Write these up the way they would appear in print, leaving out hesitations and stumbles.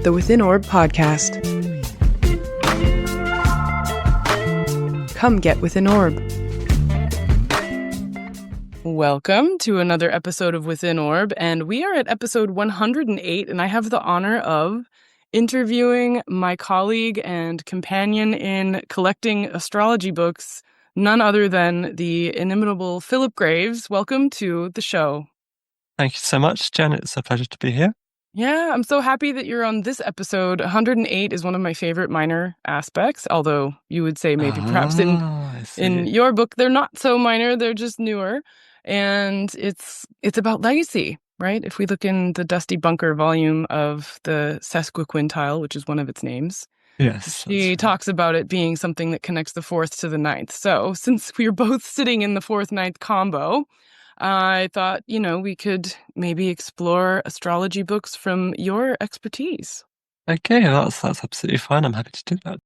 the Within Orb podcast. Come get Within Orb. Welcome to another episode of Within Orb, and we are at episode 108, and I have the honor of interviewing my colleague and companion in collecting astrology books, none other than the inimitable Philip Graves. Welcome to the show. Thank you so much, Jen. It's a pleasure to be here. Yeah, I'm so happy that you're on this episode. 108 is one of my favorite minor aspects, although you would say maybe perhaps in your book they're not so minor, they're just newer. And it's about legacy, right? If we look in the Dusty Bunker volume of the Sesquiquintile, which is one of its names, yes, she talks about it being something that connects the fourth to the ninth. So since we're both sitting in the fourth-ninth combo, I thought, we could maybe explore astrology books from your expertise. Okay, that's absolutely fine. I'm happy to do that.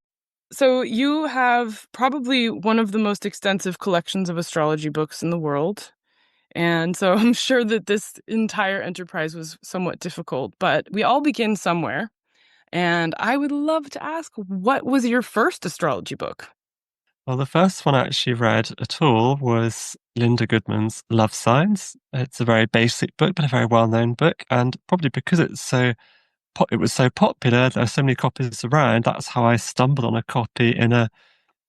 So you have probably one of the most extensive collections of astrology books in the world. And so I'm sure that this entire enterprise was somewhat difficult, but we all begin somewhere. And I would love to ask, what was your first astrology book? Well, the first one I actually read at all was Linda Goodman's Love Signs. It's a very basic book, but a very well-known book. And probably because it was so popular, there are so many copies around, that's how I stumbled on a copy in a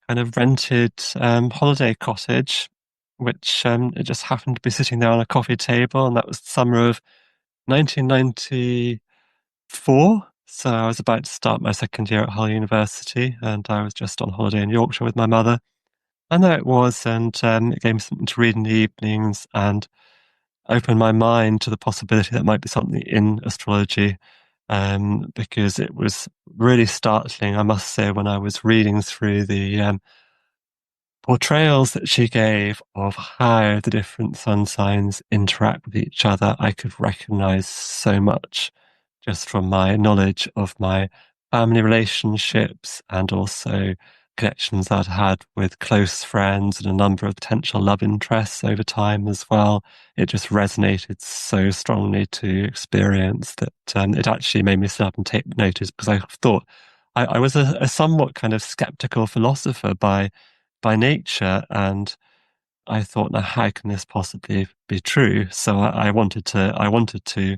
kind of rented holiday cottage, which it just happened to be sitting there on a coffee table. And that was the summer of 1994. So I was about to start my second year at Hull University, and I was just on holiday in Yorkshire with my mother. And there it was, and it gave me something to read in the evenings and opened my mind to the possibility that might be something in astrology, because it was really startling, I must say, when I was reading through the portrayals that she gave of how the different sun signs interact with each other. I could recognize so much just from my knowledge of my family relationships and also connections I'd had with close friends and a number of potential love interests over time as well. It just resonated so strongly to experience that it actually made me sit up and take notice, because I thought I was a somewhat kind of skeptical philosopher by nature, and I thought, now how can this possibly be true? So I wanted to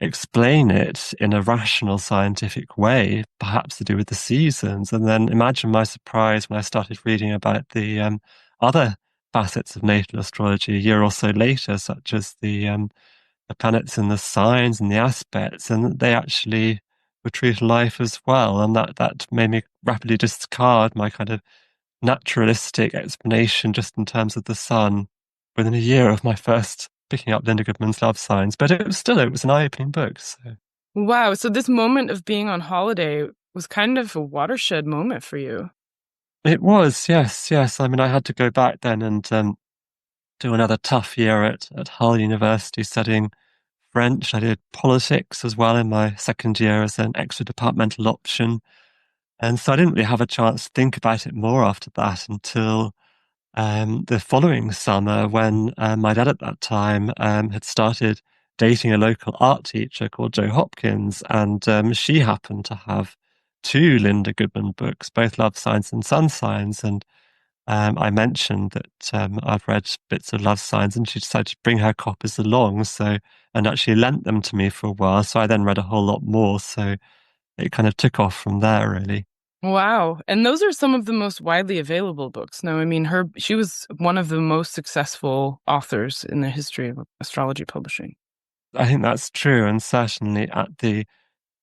explain it in a rational, scientific way, perhaps to do with the seasons. And then imagine my surprise when I started reading about the other facets of natal astrology a year or so later, such as the planets and the signs and the aspects, and they actually were true to life as well. And that made me rapidly discard my kind of naturalistic explanation just in terms of the sun within a year of my first picking up Linda Goodman's Love Signs. But it was an eye-opening book. So. Wow. So this moment of being on holiday was kind of a watershed moment for you. It was, yes. I mean, I had to go back then and do another tough year at Hull University studying French. I did politics as well in my second year as an extra departmental option. And so I didn't really have a chance to think about it more after that until the following summer, when my dad at that time had started dating a local art teacher called Jo Hopkins, and she happened to have two Linda Goodman books, both Love Signs and Sun Signs. And I mentioned that I've read bits of Love Signs, and she decided to bring her copies along, and actually lent them to me for a while. So I then read a whole lot more. So it kind of took off from there, really. Wow. And those are some of the most widely available books. Now, I mean, she was one of the most successful authors in the history of astrology publishing. I think that's true. And certainly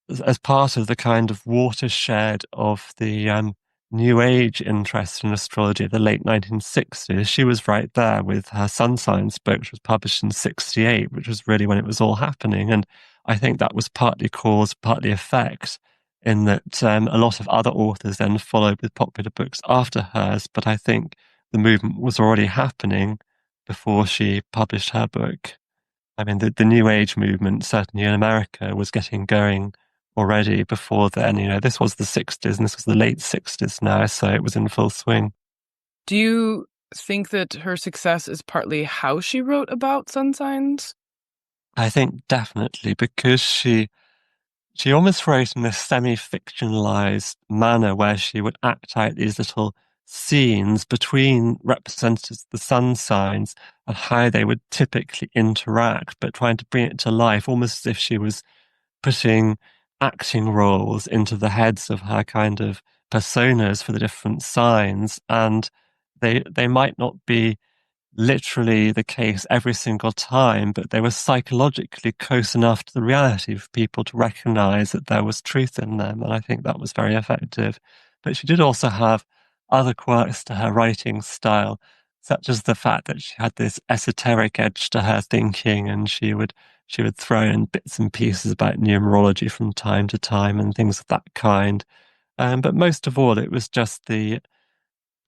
as part of the kind of watershed of the New Age interest in astrology of the late 1960s, she was right there with her Sun Signs book, which was published in 1968, which was really when it was all happening. And I think that was partly cause, partly effect, in that a lot of other authors then followed with popular books after hers. But I think the movement was already happening before she published her book. I mean, the New Age movement, certainly in America, was getting going already before then. This was the 60s, and this was the late 60s now, so it was in full swing. Do you think that her success is partly how she wrote about sun signs? I think definitely, because she she almost wrote in this semi-fictionalized manner where she would act out these little scenes between representatives of the sun signs and how they would typically interact, but trying to bring it to life almost as if she was putting acting roles into the heads of her kind of personas for the different signs. And they might not be literally the case every single time, but they were psychologically close enough to the reality for people to recognize that there was truth in them. And I think that was very effective. But she did also have other quirks to her writing style, such as the fact that she had this esoteric edge to her thinking, and she would throw in bits and pieces about numerology from time to time and things of that kind. But most of all, it was just the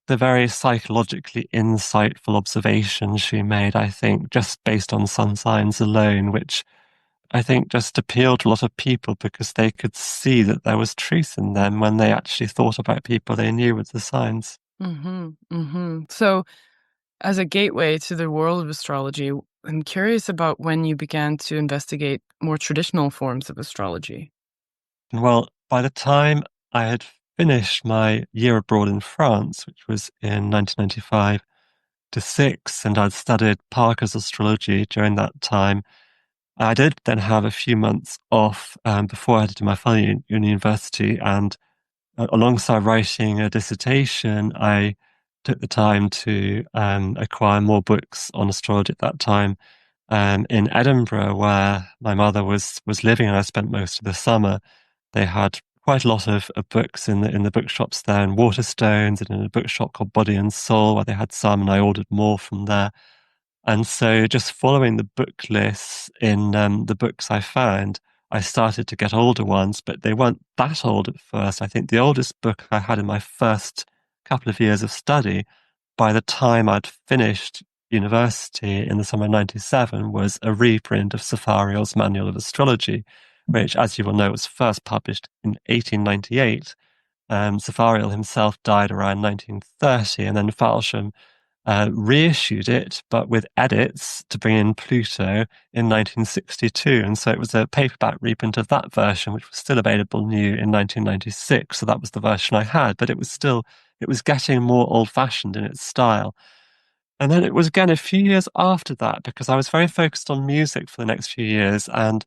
very psychologically insightful observations she made, I think, just based on sun signs alone, which I think just appealed to a lot of people because they could see that there was truth in them when they actually thought about people they knew with the signs. Mm-hmm, mm-hmm. So, as a gateway to the world of astrology, I'm curious about when you began to investigate more traditional forms of astrology. Well, by the time I had finished my year abroad in France, which was in 1995 to 6, and I'd studied Parkers Astrology during that time, I did then have a few months off before I had to do my final year in university, and alongside writing a dissertation, I took the time to acquire more books on astrology at that time in Edinburgh, where my mother was living, and I spent most of the summer. They had quite a lot of books in the bookshops there, in Waterstones, and in a bookshop called Body and Soul, where they had some, and I ordered more from there. And so, just following the book lists in the books I found, I started to get older ones, but they weren't that old at first. I think the oldest book I had in my first couple of years of study, by the time I'd finished university in the summer of 97, was a reprint of Safariel's Manual of Astrology, which, as you will know, was first published in 1898. Safariel himself died around 1930, and then Falsham reissued it, but with edits to bring in Pluto in 1962. And so it was a paperback reprint of that version, which was still available new in 1996. So that was the version I had, but it was getting more old fashioned in its style. And then it was again a few years after that, because I was very focused on music for the next few years. And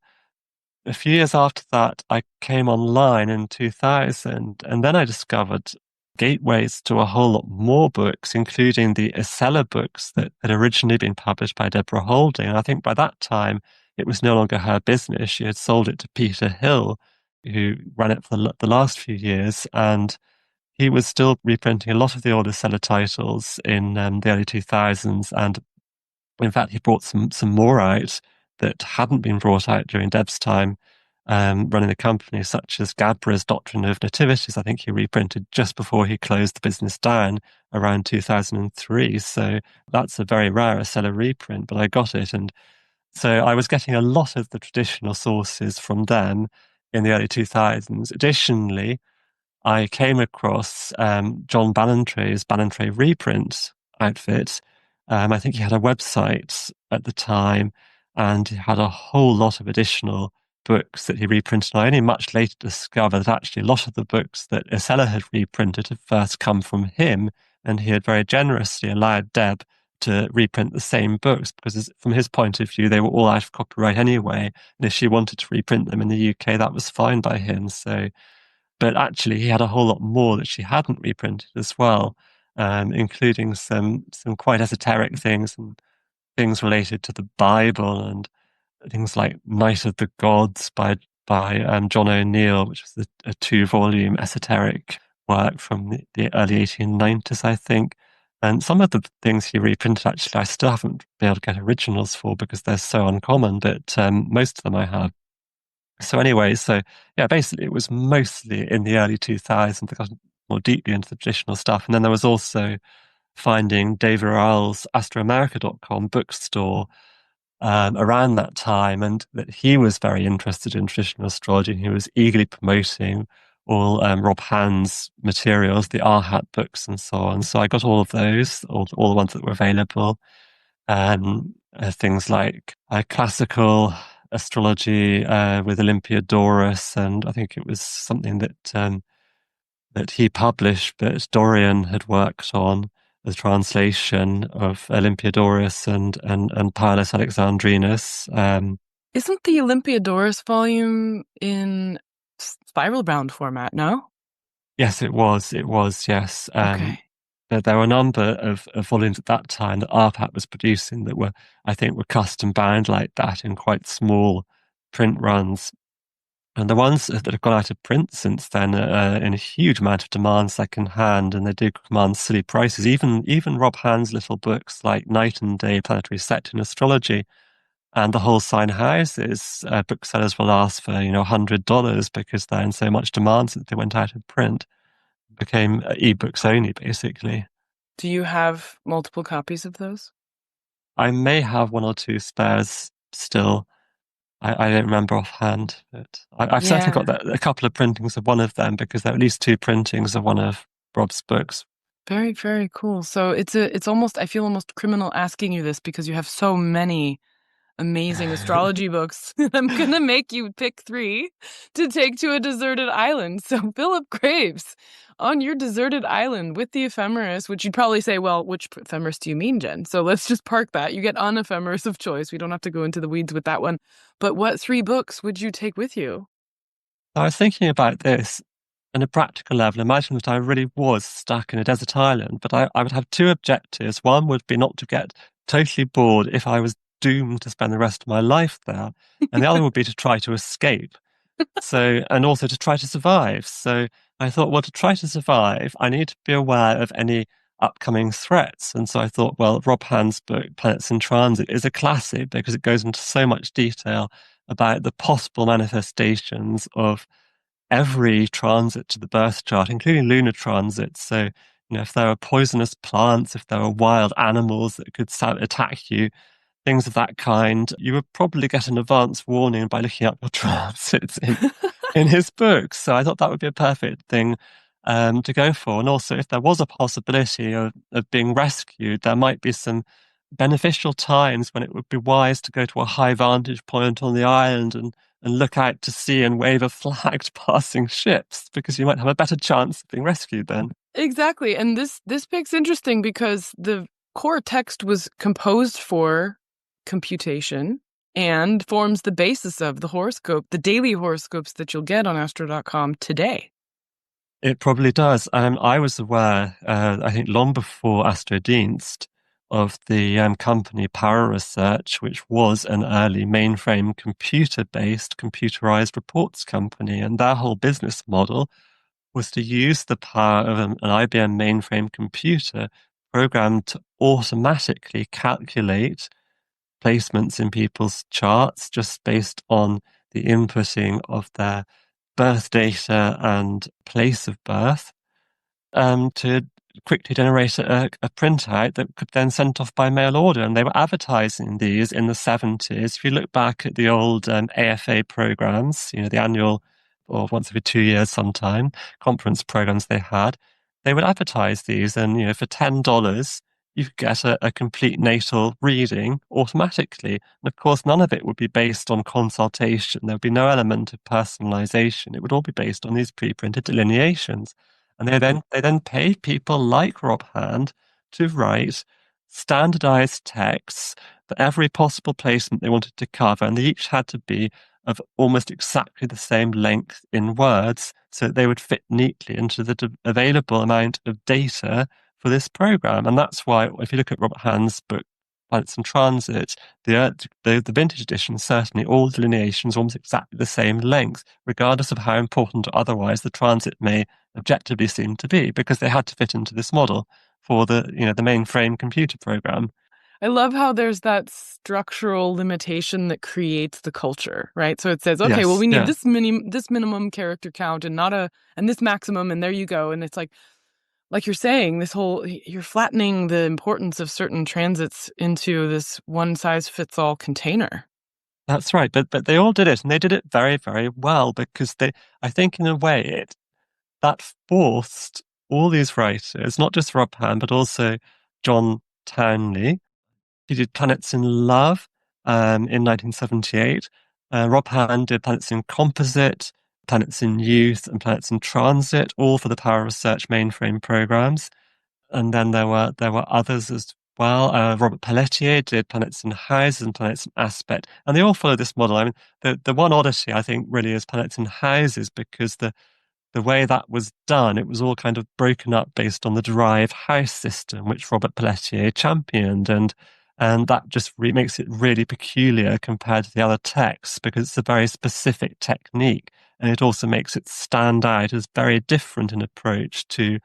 a few years after that, I came online in 2000, and then I discovered gateways to a whole lot more books, including the Acela books that had originally been published by Deborah Holding. And I think by that time, it was no longer her business. She had sold it to Peter Hill, who ran it for the last few years. And he was still reprinting a lot of the older Acela titles in the early 2000s. And in fact, he brought some more out that hadn't been brought out during Deb's time running the company, such as Gadbury's Doctrine of Nativities. I think he reprinted just before he closed the business down around 2003. So that's a very rare Acela reprint, but I got it. And so I was getting a lot of the traditional sources from them in the early 2000s. Additionally, I came across John Ballantrae's Ballantrae reprint outfit. I think he had a website at the time, and he had a whole lot of additional books that he reprinted. And I only much later discovered that actually a lot of the books that Acela had reprinted had first come from him, and he had very generously allowed Deb to reprint the same books because from his point of view, they were all out of copyright anyway. And if she wanted to reprint them in the UK, that was fine by him. So but actually he had a whole lot more that she hadn't reprinted as well, including some quite esoteric things and things related to the Bible and things like Night of the Gods by John O'Neill, which was a 2-volume esoteric work from the early 1890s, I think. And some of the things he reprinted, actually, I still haven't been able to get originals for because they're so uncommon, but most of them I have. So anyway, yeah, basically it was mostly in the early 2000s I got more deeply into the traditional stuff. And then there was also finding David Earle's AstroAmerica.com bookstore around that time, and that he was very interested in traditional astrology. And he was eagerly promoting all Rob Hand's materials, the Arhat books and so on. So I got all of those, all the ones that were available. Things like classical astrology with Olympiodorus, and I think it was something that he published, but Dorian had worked on the translation of Olympiodorus and Pallas Alexandrinus. Isn't the Olympiodorus volume in spiral bound format? No. Yes, it was. It was. Yes. Okay. There were a number of volumes at that time that RPAT was producing that I think, were custom bound like that in quite small print runs. And the ones that have gone out of print since then are in a huge amount of demand second hand, and they do command silly prices. Even Rob Hand's little books like Night and Day Planetary Set in Astrology and the whole sign houses, booksellers will ask for, $100 because they're in so much demand since they went out of print. Became ebooks only, basically. Do you have multiple copies of those? I may have one or two spares still. I don't remember offhand, but I've certainly got a couple of printings of one of them because there are at least two printings of one of Rob's books. Very, very cool. So it's almost, I feel almost criminal asking you this because you have so many amazing astrology books. I'm going to make you pick 3 to take to a deserted island. So Philip Graves, on your deserted island with the ephemeris, which you'd probably say, well, which ephemeris do you mean, Jen? So let's just park that. You get an ephemeris of choice. We don't have to go into the weeds with that one. But what 3 books would you take with you? I was thinking about this on a practical level. Imagine that I really was stuck in a desert island, but I would have 2 objectives. One would be not to get totally bored if I was doomed to spend the rest of my life there. And the other would be to try to escape. And also to try to survive. So I thought, well, to try to survive, I need to be aware of any upcoming threats. And so I thought, well, Rob Hand's book, Planets in Transit, is a classic because it goes into so much detail about the possible manifestations of every transit to the birth chart, including lunar transits. So, if there are poisonous plants, if there are wild animals that could attack you, things of that kind, you would probably get an advance warning by looking up your transits in his books. So I thought that would be a perfect thing to go for. And also, if there was a possibility of being rescued, there might be some beneficial times when it would be wise to go to a high vantage point on the island and look out to sea and wave a flag to passing ships, because you might have a better chance of being rescued then. Exactly. And this pick's interesting because the core text was composed for computation and forms the basis of the horoscope, the daily horoscopes that you'll get on astro.com today. It probably does. I was aware, I think long before Astrodienst, of the company Power Research, which was an early mainframe computer-based computerized reports company. And their whole business model was to use the power of an IBM mainframe computer programmed to automatically calculate placements in people's charts just based on the inputting of their birth data and place of birth, to quickly generate a printout that could then sent off by mail order. And they were advertising these in the 70s. If you look back at the old AFA programs, the annual, or once every 2 years sometime, conference programs they had, they would advertise these. And, for $10, you could get a complete natal reading automatically. And of course, none of it would be based on consultation. There would be no element of personalization. It would all be based on these pre-printed delineations. And they then paid people like Rob Hand to write standardized texts for every possible placement they wanted to cover. And they each had to be of almost exactly the same length in words so that they would fit neatly into the available amount of data for this program. And that's why, if you look at Robert Hand's book, Planets in Transit, the vintage edition, certainly all delineations are almost exactly the same length, regardless of how important or otherwise the transit may objectively seem to be, because they had to fit into this model for the mainframe computer program. I love how there's that structural limitation that creates the culture, right? So it says, okay, yes, well, we need this minimum character count and and this maximum, and there you go. And it's like you're saying, you're flattening the importance of certain transits into this one size fits all container. That's right. But they all did it, and they did it very, very well, because I think in a way, that forced all these writers, not just Rob Hand, but also John Townley. He did Planets in Love in 1978. Rob Hand did Planets in Composite, Planets in Youth, and Planets in Transit, all for the Power Research mainframe programs. And then there were others as well. Robert Pelletier did Planets in Houses and Planets in Aspect, and they all follow this model. I mean, the one oddity I think really is Planets in Houses, because the way that was done, it was all kind of broken up based on the derived house system, which Robert Pelletier championed, and that just makes it really peculiar compared to the other texts, because it's a very specific technique, and it also makes it stand out as very different in approach to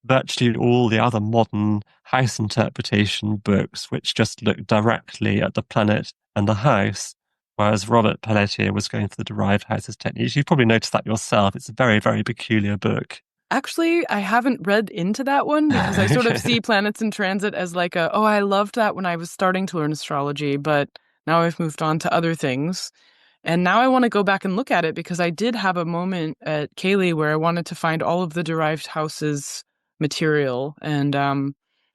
virtually all the other modern house interpretation books, which just look directly at the planet and the house, whereas Robert Pelletier was going for the derived houses technique. You've probably noticed that yourself. It's a very, very peculiar book. Actually, I haven't read into that one because I sort of see planets in transit as like I loved that when I was starting to learn astrology, but now I've moved on to other things. And now I want to go back and look at it because I did have a moment at CAELi where I wanted to find all of the derived houses material and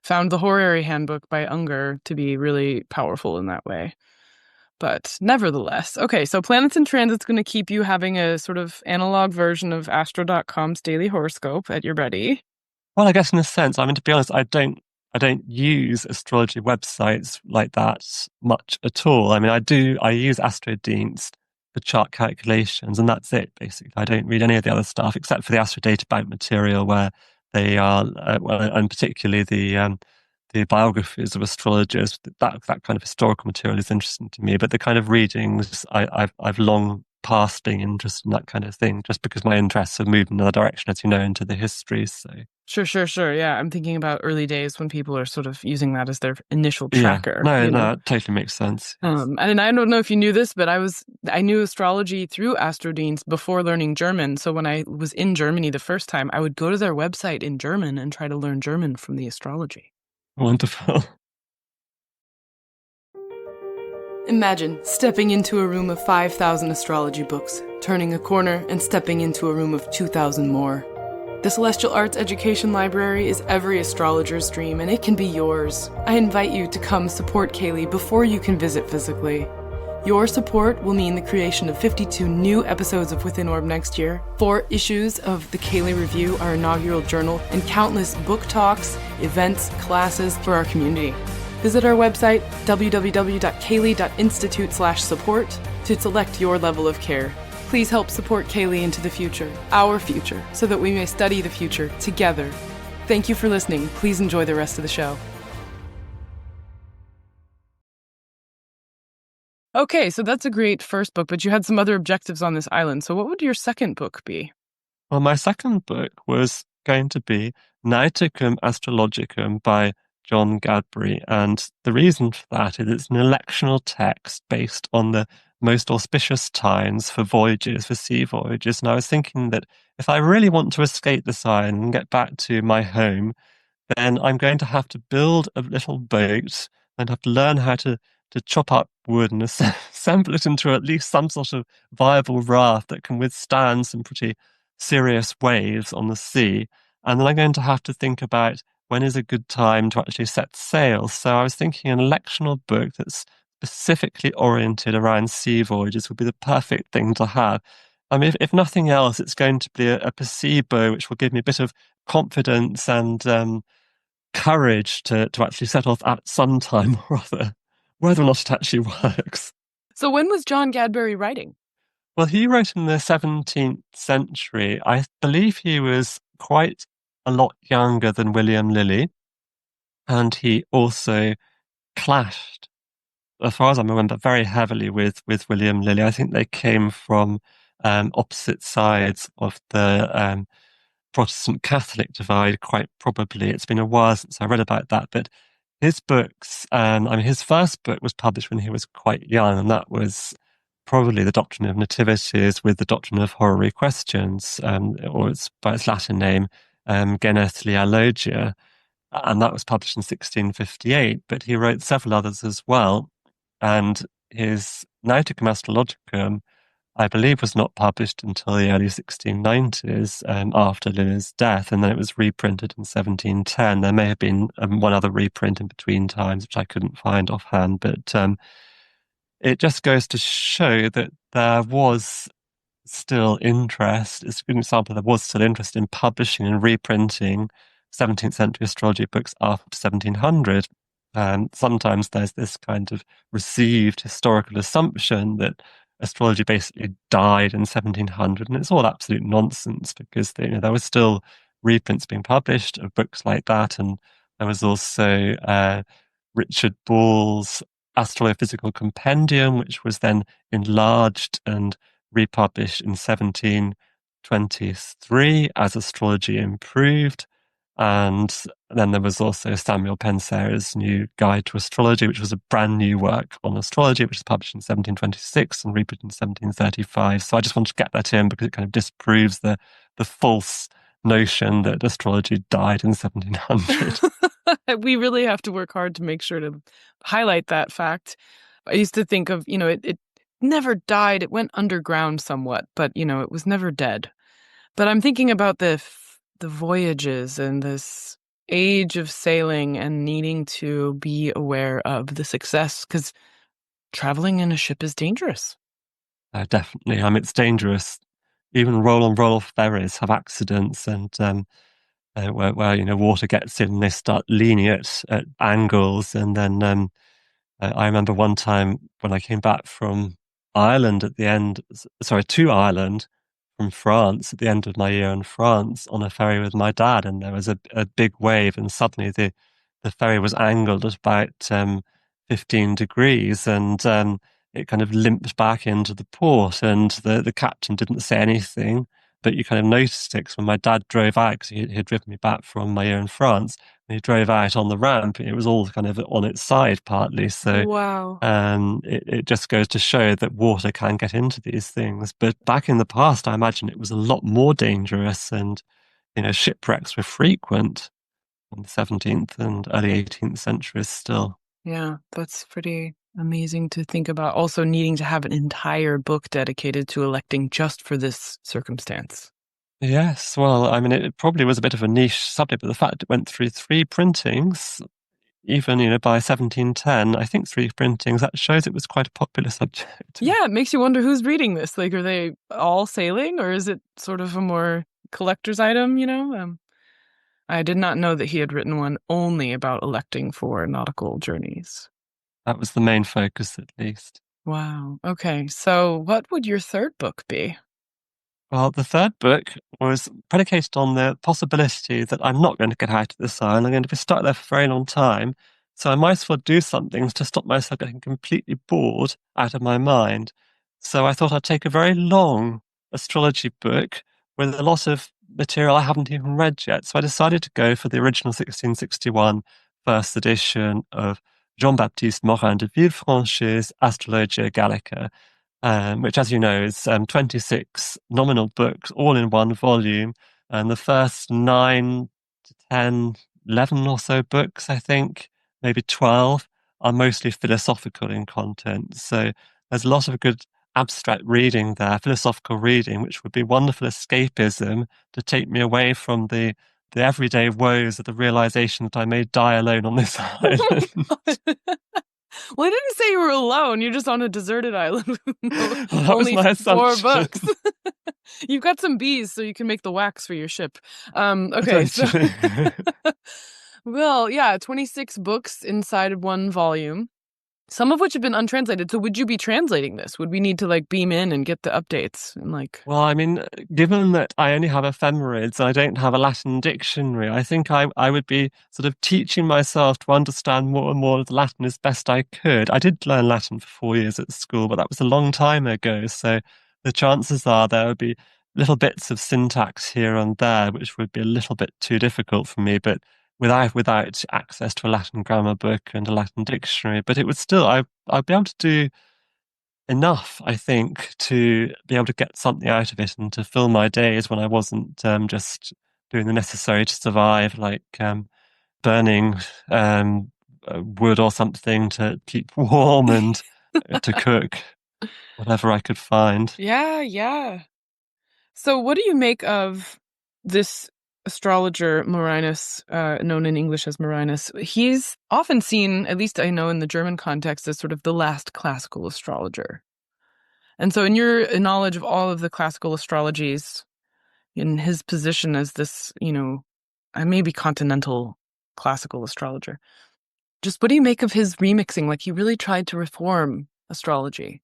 found the Horary Handbook by Unger to be really powerful in that way. But nevertheless, okay, so Planets in Transit's going to keep you having a sort of analog version of Astro.com's daily horoscope at your ready. Well, I guess in a sense, I mean, to be honest, I don't use astrology websites like that much at all. I mean, I use AstroDienst for chart calculations, and that's it, basically. I don't read any of the other stuff except for the Astro Data Bank material, where they are, well, and particularly the biographies of astrologers. That kind of historical material is interesting to me, but the kind of readings, I've long past being interested in that kind of thing, just because my interests have moved in another direction, as you know, into the histories. So Sure. Yeah, I'm thinking about early days when people are sort of using that as their initial tracker. Yeah. No, it totally makes sense. Yes. And I don't know if you knew this, but I knew astrology through AstroDienst before learning German. So when I was in Germany the first time, I would go to their website in German and try to learn German from the astrology. Wonderful. Imagine stepping into a room of 5,000 astrology books, turning a corner and stepping into a room of 2,000 more. The Celestial Arts Education Library is every astrologer's dream, and it can be yours. I invite you to come support CAELi before you can visit physically. Your support will mean the creation of 52 new episodes of Within Orb next year, 4 issues of the CAELi Review, our inaugural journal, and countless book talks, events, classes for our community. Visit our website, www.caeli.institute/support, to select your level of care. Please help support CAELi into the future, our future, so that we may study the future together. Thank you for listening. Please enjoy the rest of the show. Okay, so that's a great first book, but you had some other objectives on this island. So what would your second book be? Well, my second book was going to be Nauticum Astrologicum by John Gadbury. And the reason for that is it's an electional text based on the most auspicious times for voyages, for sea voyages. And I was thinking that if I really want to escape this island and get back to my home, then I'm going to have to build a little boat and have to learn how to chop up wood and assemble it into at least some sort of viable raft that can withstand some pretty serious waves on the sea. And then I'm going to have to think about when is a good time to actually set sail. So I was thinking an electional book that's specifically oriented around sea voyages would be the perfect thing to have. I mean, if nothing else, it's going to be a placebo, which will give me a bit of confidence and courage to actually set off at some time or other, whether or not it actually works. So when was John Gadbury writing? Well, he wrote in the 17th century. I believe he was quite a lot younger than William Lilly, and he also clashed, as far as I remember, very heavily with William Lilly. I think they came from opposite sides of the Protestant Catholic divide, quite probably. It's been a while since I read about that, but his books, I mean, his first book was published when he was quite young, and that was probably the Doctrine of Nativities with the Doctrine of Horary Questions, or it's by its Latin name, Genethlia Logia, and that was published in 1658, but he wrote several others as well, and his Nauticum Astrologicum, I believe, was not published until the early 1690s, after Lilly's death, and then it was reprinted in 1710. There may have been one other reprint in between times, which I couldn't find offhand, but it just goes to show that there was still interest. It's a good example. There was still interest in publishing and reprinting 17th century astrology books after 1700. Sometimes there's this kind of received historical assumption that astrology basically died in 1700, and it's all absolute nonsense because there was still reprints being published of books like that, and there was also Richard Ball's Astrophysical Compendium, which was then enlarged and republished in 1723 as Astrology Improved. And then there was also Samuel Pensera's new Guide to Astrology, which was a brand new work on astrology, which was published in 1726 and reprinted in 1735. So I just wanted to get that in because it kind of disproves the false notion that astrology died in 1700. We really have to work hard to make sure to highlight that fact. I used to think of, it never died. It went underground somewhat, but, it was never dead. But I'm thinking about the voyages and this age of sailing and needing to be aware of the success, because traveling in a ship is dangerous. Definitely. I mean, it's dangerous. Even roll-on, roll-off ferries have accidents, and where water gets in and they start leaning at angles. And then I remember one time when I came back from Ireland to Ireland from France at the end of my year in France on a ferry with my dad, and there was a big wave, and suddenly the ferry was angled at about 15 degrees, and it kind of limped back into the port, and the captain didn't say anything, but you kind of noticed it, because when my dad drove out, because he had driven me back from my year in France, and he drove out on the ramp, it was all kind of on its side partly. So wow. it just goes to show that water can get into these things. But back in the past, I imagine it was a lot more dangerous, and shipwrecks were frequent in the 17th and early 18th centuries still. Yeah, that's pretty amazing to think about. Also needing to have an entire book dedicated to electing just for this circumstance. Yes, well, I mean, it probably was a bit of a niche subject, but the fact it went through 3 printings, even, by 1710, I think 3 printings, that shows it was quite a popular subject. Yeah, it makes you wonder who's reading this. Like, are they all sailing, or is it sort of a more collector's item, I did not know that he had written one only about electing for nautical journeys. That was the main focus, at least. Wow. Okay, so what would your third book be? Well, the third book was predicated on the possibility that I'm not going to get out of this island. I'm going to be stuck there for a very long time. So I might as well do something to stop myself getting completely bored out of my mind. So I thought I'd take a very long astrology book with a lot of material I haven't even read yet. So I decided to go for the original 1661 first edition of Jean-Baptiste Morin de Villefranche's Astrologia Gallica, which, as you know, is 26 nominal books, all in one volume. And the first 9 to 10, 11 or so books, I think, maybe 12, are mostly philosophical in content. So there's a lot of good abstract reading there, philosophical reading, which would be wonderful escapism to take me away from the everyday woes of the realization that I may die alone on this island. Well, I didn't say you were alone. You're just on a deserted island with Well, that only was my 4 assumption. books. You've got some bees, so you can make the wax for your ship. Okay, so well, yeah, 26 books inside of one volume, some of which have been untranslated. So would you be translating this? Would we need to beam in and get the updates and Well, I mean, given that I only have ephemerides, I don't have a Latin dictionary, I think I would be sort of teaching myself to understand more and more of the Latin as best I could. I did learn Latin for 4 years at school, but that was a long time ago. So the chances are there would be little bits of syntax here and there, which would be a little bit too difficult for me, but without access to a Latin grammar book and a Latin dictionary. But it would still, I'd be able to do enough, I think, to be able to get something out of it and to fill my days when I wasn't just doing the necessary to survive, like burning wood or something to keep warm and to cook whatever I could find. Yeah. So what do you make of this astrologer Morinus, known in English as Morinus, he's often seen, at least I know in the German context, as sort of the last classical astrologer. And so in your knowledge of all of the classical astrologies, in his position as this, maybe continental classical astrologer, just what do you make of his remixing? Like, he really tried to reform astrology.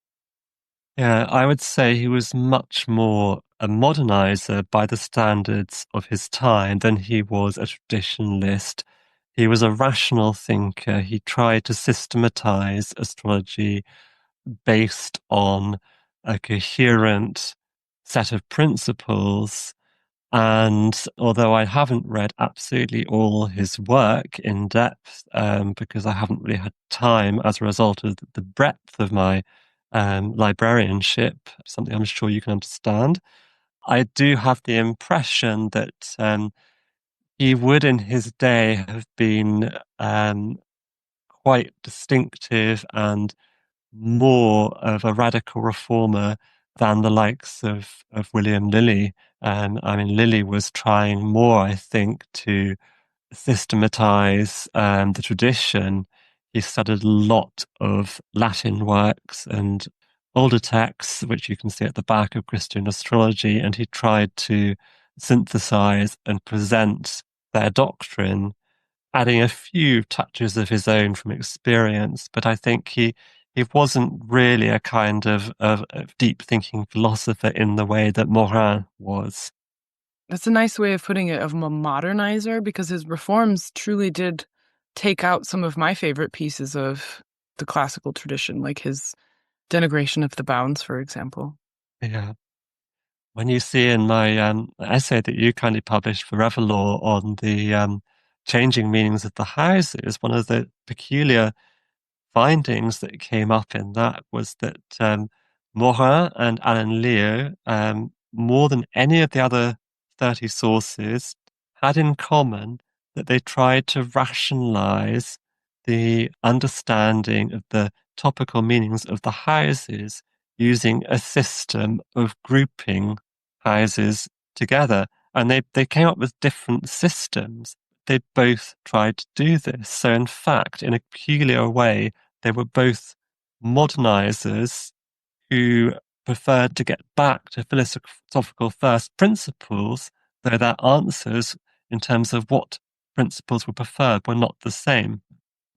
Yeah, I would say he was much more a modernizer by the standards of his time than he was a traditionalist. He was a rational thinker. He tried to systematize astrology based on a coherent set of principles. And although I haven't read absolutely all his work in depth, because I haven't really had time as a result of the breadth of my librarianship, something I'm sure you can understand, I do have the impression that he would in his day have been quite distinctive and more of a radical reformer than the likes of William Lilly. I mean, Lilly was trying more, I think, to systematize the tradition. He studied a lot of Latin works and older texts, which you can see at the back of Christian astrology, and he tried to synthesize and present their doctrine, adding a few touches of his own from experience. But I think he wasn't really a kind of deep thinking philosopher in the way that Morin was. That's a nice way of putting it, of a modernizer, because his reforms truly did take out some of my favorite pieces of the classical tradition, like his denigration of the bounds, for example. Yeah. When you see in my essay that you kindly published for Revelore on the changing meanings of the houses, one of the peculiar findings that came up in that was that Morin and Alan Leo, more than any of the other 30 sources, had in common that they tried to rationalize the understanding of the topical meanings of the houses using a system of grouping houses together. And they came up with different systems. They both tried to do this. So, in fact, in a peculiar way, they were both modernizers who preferred to get back to philosophical first principles, though their answers in terms of what principles were preferred were not the same.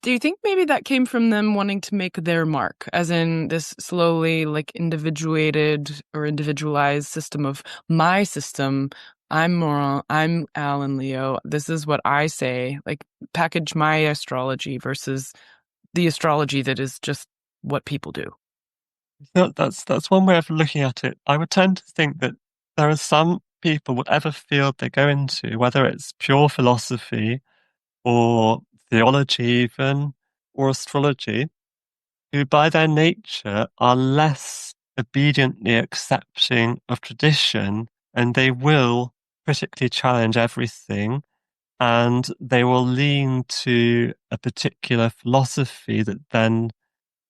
Do you think maybe that came from them wanting to make their mark, as in this slowly, like, individuated or individualized system of my system? I'm Morin, I'm Alan Leo. This is what I say, like, package my astrology versus the astrology that is just what people do. That's one way of looking at it. I would tend to think that there are some people, whatever field they go into, whether it's pure philosophy or theology even, or astrology, who by their nature are less obediently accepting of tradition, and they will critically challenge everything, and they will lean to a particular philosophy that then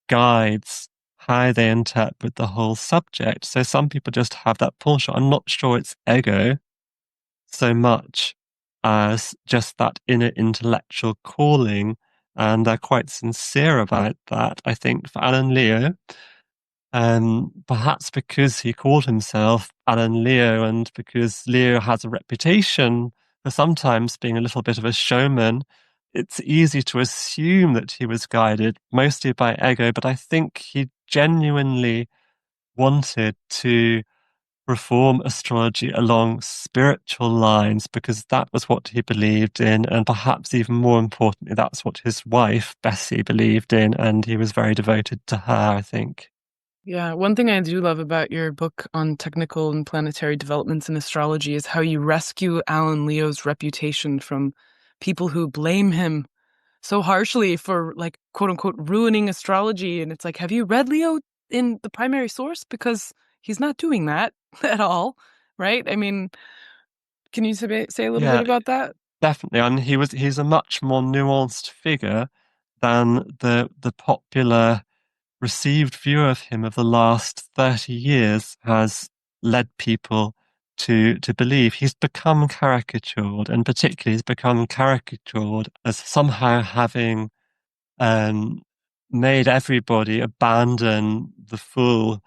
guides how they interpret the whole subject. So some people just have that penchant. I'm not sure it's ego so much as just that inner intellectual calling, and they're quite sincere about that. I think for Alan Leo, perhaps because he called himself Alan Leo, and because Leo has a reputation for sometimes being a little bit of a showman, it's easy to assume that he was guided mostly by ego, but I think he genuinely wanted to reform astrology along spiritual lines because that was what he believed in, and perhaps even more importantly, that's what his wife, Bessie, believed in, and he was very devoted to her, I think. Yeah, one thing I do love about your book on technical and planetary developments in astrology is how you rescue Alan Leo's reputation from people who blame him so harshly for, like, quote unquote, ruining astrology. And it's like, have you read Leo in the primary source? Because he's not doing that at all, right? I mean, can you say a little bit Yeah, about that? definitely. And he's a much more nuanced figure than the popular received view of him of the last 30 years has led people to believe. He's become caricatured, and particularly he's become caricatured as somehow having made everybody abandon the full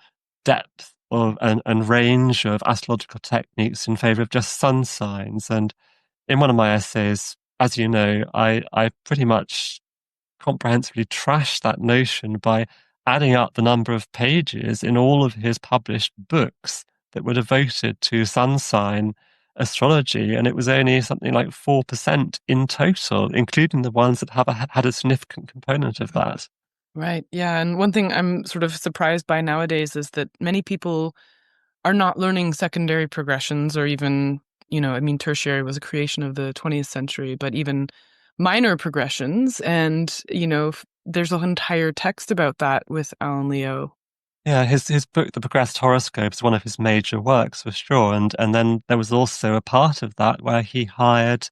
depth of and range of astrological techniques in favor of just sun signs. And in one of my essays, as you know, I pretty much comprehensively trashed that notion by adding up the number of pages in all of his published books that were devoted to sun sign astrology, and it was only something like 4% in total, including the ones that had a significant component of that. Right. Yeah. And one thing I'm sort of surprised by nowadays is that many people are not learning secondary progressions, or even, tertiary was a creation of the 20th century, but even minor progressions. And, there's an entire text about that with Alan Leo. Yeah, his book, The Progressed Horoscope, is one of his major works for sure. And then there was also a part of that where he got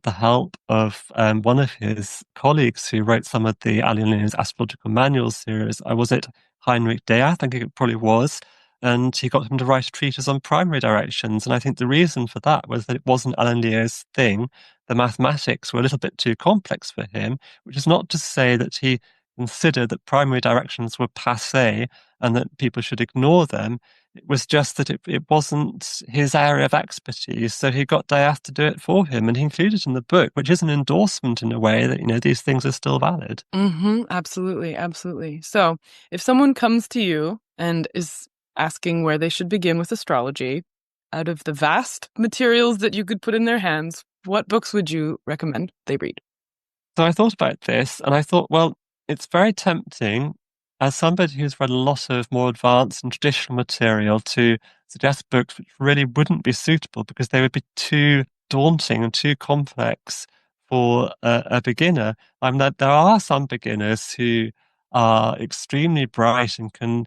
the help of one of his colleagues who wrote some of the Alan Leo's Astrological Manual series. Was it Heinrich Day? I think it probably was. And he got him to write a treatise on primary directions. And I think the reason for that was that it wasn't Alan Leo's thing. The mathematics were a little bit too complex for him, which is not to say that he considered that primary directions were passé and that people should ignore them. It was just that it wasn't his area of expertise, so he got Diath to do it for him, and he included it in the book, which is an endorsement in a way that, these things are still valid. Mm-hmm, absolutely, absolutely. So if someone comes to you and is asking where they should begin with astrology, out of the vast materials that you could put in their hands, what books would you recommend they read? So I thought about this, and I thought, well, it's very tempting as somebody who's read a lot of more advanced and traditional material to suggest books which really wouldn't be suitable because they would be too daunting and too complex for a beginner. There are some beginners who are extremely bright and can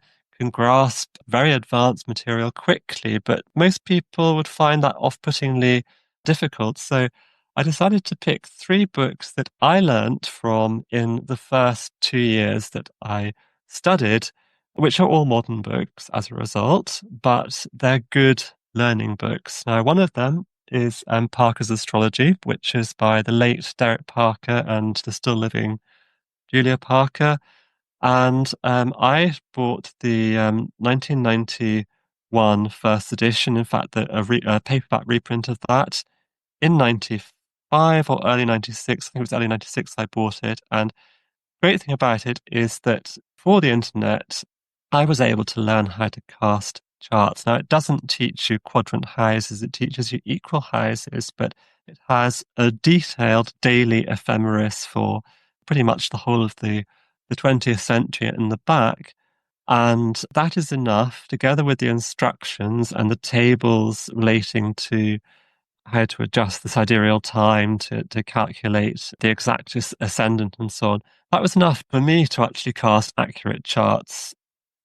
grasp very advanced material quickly, but most people would find that off-puttingly difficult. So I decided to pick 3 books that I learnt from in the first 2 years that I studied, which are all modern books as a result, but they're good learning books. Now, one of them is Parkers Astrology, which is by the late Derek Parker and the still living Julia Parker. And I bought the 1991 first edition, in fact, a paperback reprint of that in 95 or early 96. I think it was early 96 I bought it. And the great thing about it is that for the internet, I was able to learn how to cast charts. Now, it doesn't teach you quadrant houses, it teaches you equal houses, but it has a detailed daily ephemeris for pretty much the whole of the 20th century in the back. And that is enough, together with the instructions and the tables relating to how to adjust the sidereal time to calculate the exact ascendant and so on. That was enough for me to actually cast accurate charts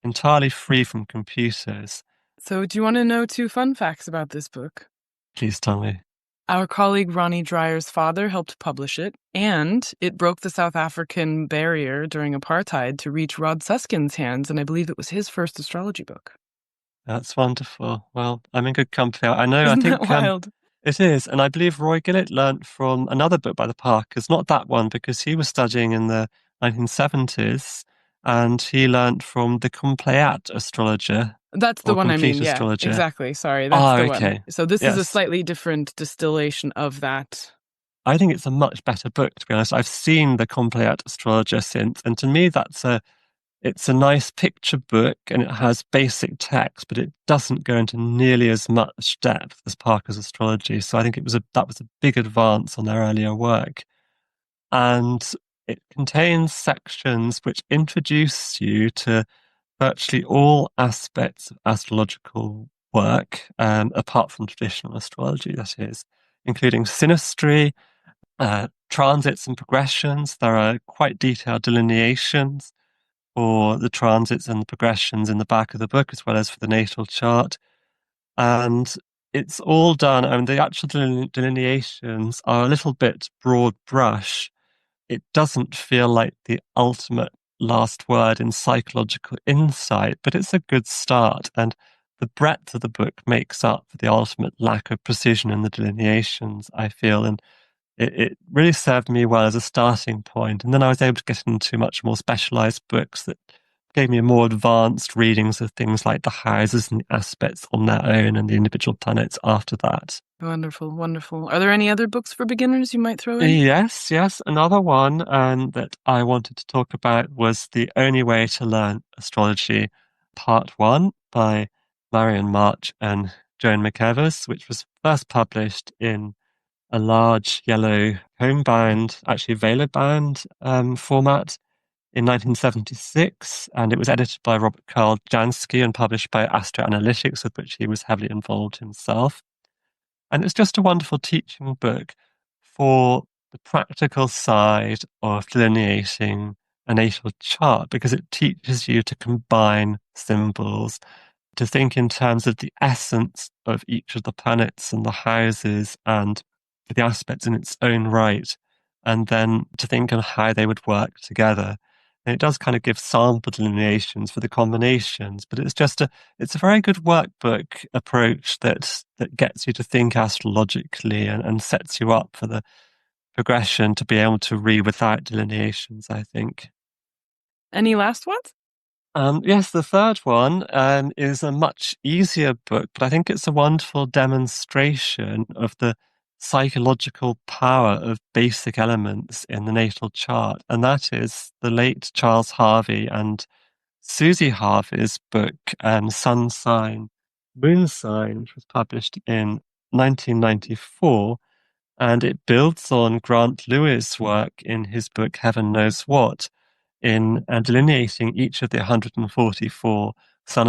entirely free from computers. So do you want to know 2 fun facts about this book? Please tell me. Our colleague Ronnie Dreyer's father helped publish it, and it broke the South African barrier during apartheid to reach Rod Suskin's hands, and I believe it was his first astrology book. That's wonderful. Well, I'm in good company. I know. Isn't I think that wild? It is, and I believe Roy Gillett learnt from another book by the Parkers, not that one, because he was studying in the 1970s, and he learnt from the Compleat Astrologer. That's the one I mean, yeah, Astrologer. exactly, sorry, that's the okay. one. So this is a Yes. slightly different distillation of that. I think it's a much better book, to be honest. I've seen the Compleat Astrologer since, and to me it's a nice picture book and it has basic text, but it doesn't go into nearly as much depth as Parker's Astrology. So I think that was a big advance on their earlier work. And it contains sections which introduce you to virtually all aspects of astrological work, apart from traditional astrology, that is, including synastry, transits and progressions. There are quite detailed delineations for the transits and the progressions in the back of the book, as well as for the natal chart. And it's all done, and the actual delineations are a little bit broad brush. It doesn't feel like the ultimate last word in psychological insight, but it's a good start. And the breadth of the book makes up for the ultimate lack of precision in the delineations, I feel. And it really served me well as a starting point. And then I was able to get into much more specialized books that gave me more advanced readings of things like the houses and the aspects on their own and the individual planets after that. Wonderful, wonderful. Are there any other books for beginners you might throw in? Yes. Another one that I wanted to talk about was The Only Way to Learn Astrology, Part 1 by Marion March and Joan McEvers, which was first published in a large yellow homebound, actually Velo-bound format in 1976, and it was edited by Robert Karl Jansky and published by Astroanalytics, with which he was heavily involved himself. And it's just a wonderful teaching book for the practical side of delineating a natal chart, because it teaches you to combine symbols, to think in terms of the essence of each of the planets and the houses and the aspects in its own right, and then to think on how they would work together. And it does kind of give sample delineations for the combinations, but it's a very good workbook approach that gets you to think astrologically and sets you up for the progression to be able to read without delineations, I think. Any last ones? Yes, the third one is a much easier book, but I think it's a wonderful demonstration of the psychological power of basic elements in the natal chart, and that is the late Charles Harvey and Suzi Harvey's book, Sun Sign, Moon Sign, which was published in 1994, and it builds on Grant Lewis' work in his book Heaven Knows What, in delineating each of the 144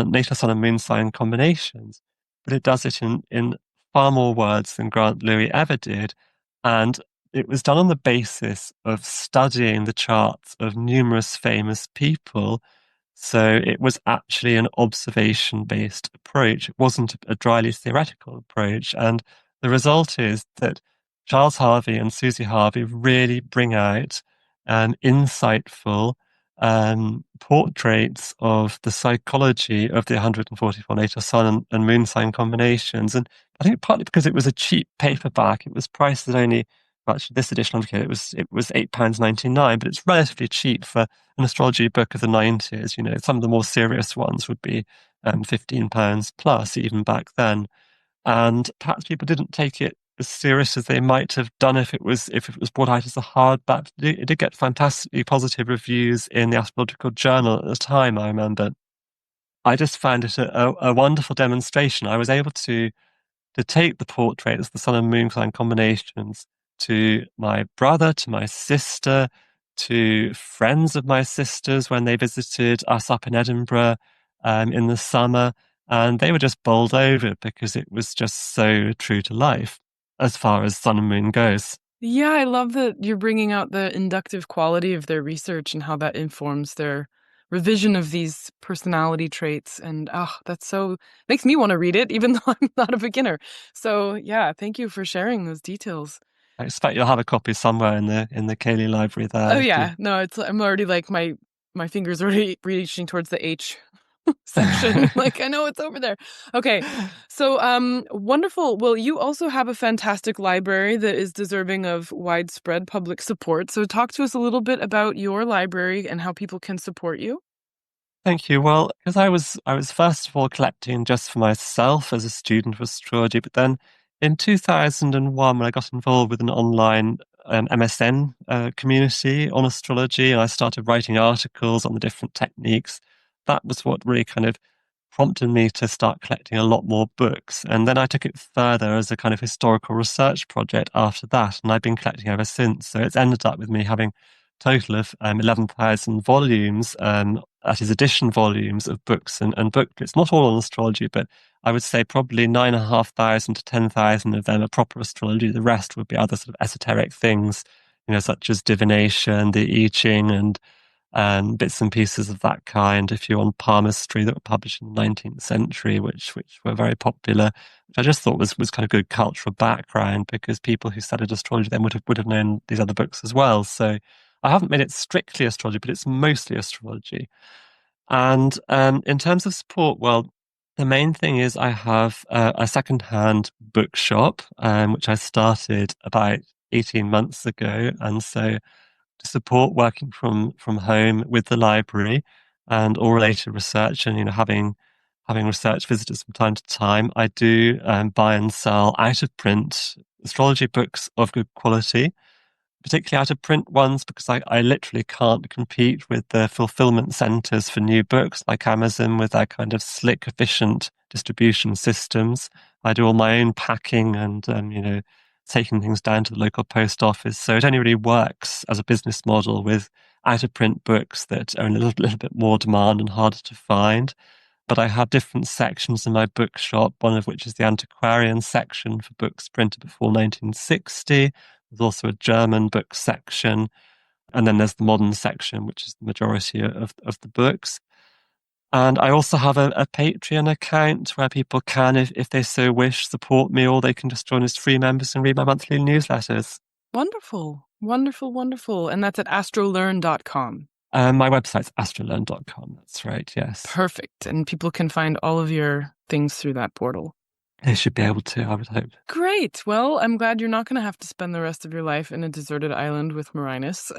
natal sun and moon sign combinations. But it does it in far more words than Grant Louis ever did. And it was done on the basis of studying the charts of numerous famous people. So it was actually an observation-based approach. It wasn't a dryly theoretical approach. And the result is that Charles Harvey and Suzi Harvey really bring out insightful portraits of the psychology of the 144 natal sun and moon sign combinations. And I think partly because it was a cheap paperback, it was priced at only, well, actually this edition, okay, it was £8.99, but it's relatively cheap for an astrology book of the 90s. You know, some of the more serious ones would be £15 plus even back then. And perhaps people didn't take it as serious as they might have done if it was brought out as a hardback. It did get fantastically positive reviews in the Astrological Journal at the time, I remember. I just found it a wonderful demonstration. I was able to take the portraits, the sun and moon sign combinations, to my brother, to my sister, to friends of my sisters when they visited us up in Edinburgh in the summer. And they were just bowled over because it was just so true to life as far as sun and moon goes. Yeah, I love that you're bringing out the inductive quality of their research and how that informs their revision of these personality traits. And that's so makes me want to read it, even though I'm not a beginner. So yeah, thank you for sharing those details. I expect you'll have a copy somewhere in the CAELi library there. Oh yeah, no, I'm already like my fingers already reaching towards the H section. Like, I know it's over there. Okay. So, wonderful. Well, you also have a fantastic library that is deserving of widespread public support. So talk to us a little bit about your library and how people can support you. Thank you. Well, because I was first of all collecting just for myself as a student of astrology, but then in 2001, when I got involved with an online MSN community on astrology, and I started writing articles on the different techniques, that was what really kind of prompted me to start collecting a lot more books. And then I took it further as a kind of historical research project after that, and I've been collecting ever since. So it's ended up with me having a total of 11,000 volumes, that is edition volumes of books and booklets, not all on astrology, but I would say probably 9,500 to 10,000 of them are proper astrology. The rest would be other sort of esoteric things, you know, such as divination, the I Ching, and bits and pieces of that kind. If you're on palmistry, that were published in the 19th century, which were very popular, which I just thought was kind of good cultural background, because people who studied astrology then would have known these other books as well. So I haven't made it strictly astrology, but it's mostly astrology. And in terms of support, well, The main thing is I have a second-hand bookshop, which I started about 18 months ago. And so to support working from home with the library and all related research and, having research visitors from time to time, I do buy and sell out-of-print astrology books of good quality, particularly out-of-print ones, because I literally can't compete with the fulfillment centers for new books like Amazon with their kind of slick, efficient distribution systems. I do all my own packing and, taking things down to the local post office. So it only really works as a business model with out-of-print books that are in a little bit more demand and harder to find. But I have different sections in my bookshop, one of which is the antiquarian section for books printed before 1960. There's also a German book section. And then there's the modern section, which is the majority of the books. And I also have a Patreon account where people can, if they so wish, support me, or they can just join as free members and read my monthly newsletters. Wonderful, wonderful, wonderful. And that's at astrolearn.com. My website's astrolearn.com. That's right, yes. Perfect. And people can find all of your things through that portal. They should be able to, I would hope. Great. Well, I'm glad you're not going to have to spend the rest of your life in a deserted island with Marinus.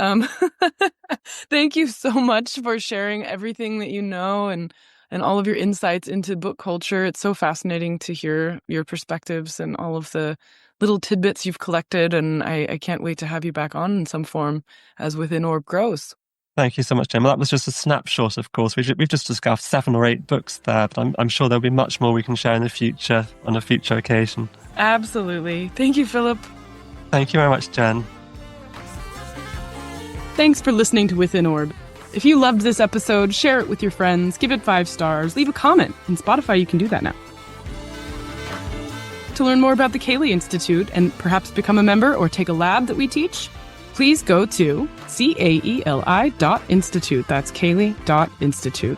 Thank you so much for sharing everything that you know and all of your insights into book culture. It's so fascinating to hear your perspectives and all of the little tidbits you've collected. And I can't wait to have you back on in some form as Within Orb grows. Thank you so much, Jen. Well, that was just a snapshot, of course. We've just discussed 7 or 8 books there, but I'm sure there'll be much more we can share in the future, on a future occasion. Absolutely. Thank you, Philip. Thank you very much, Jen. Thanks for listening to Within Orb. If you loved this episode, share it with your friends, give it 5 stars, leave a comment. In Spotify, you can do that now. To learn more about the CAELi Institute and perhaps become a member or take a lab that we teach, please go to CAELi.institute. That's CAELi.institute.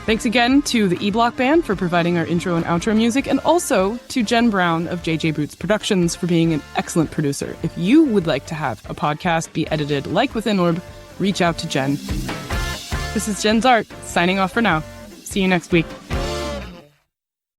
Thanks again to the E-Block Band for providing our intro and outro music, and also to Jen Brown of JJ Boots Productions for being an excellent producer. If you would like to have a podcast be edited like Within Orb, reach out to Jen. This is Jenn Zahrt, signing off for now. See you next week.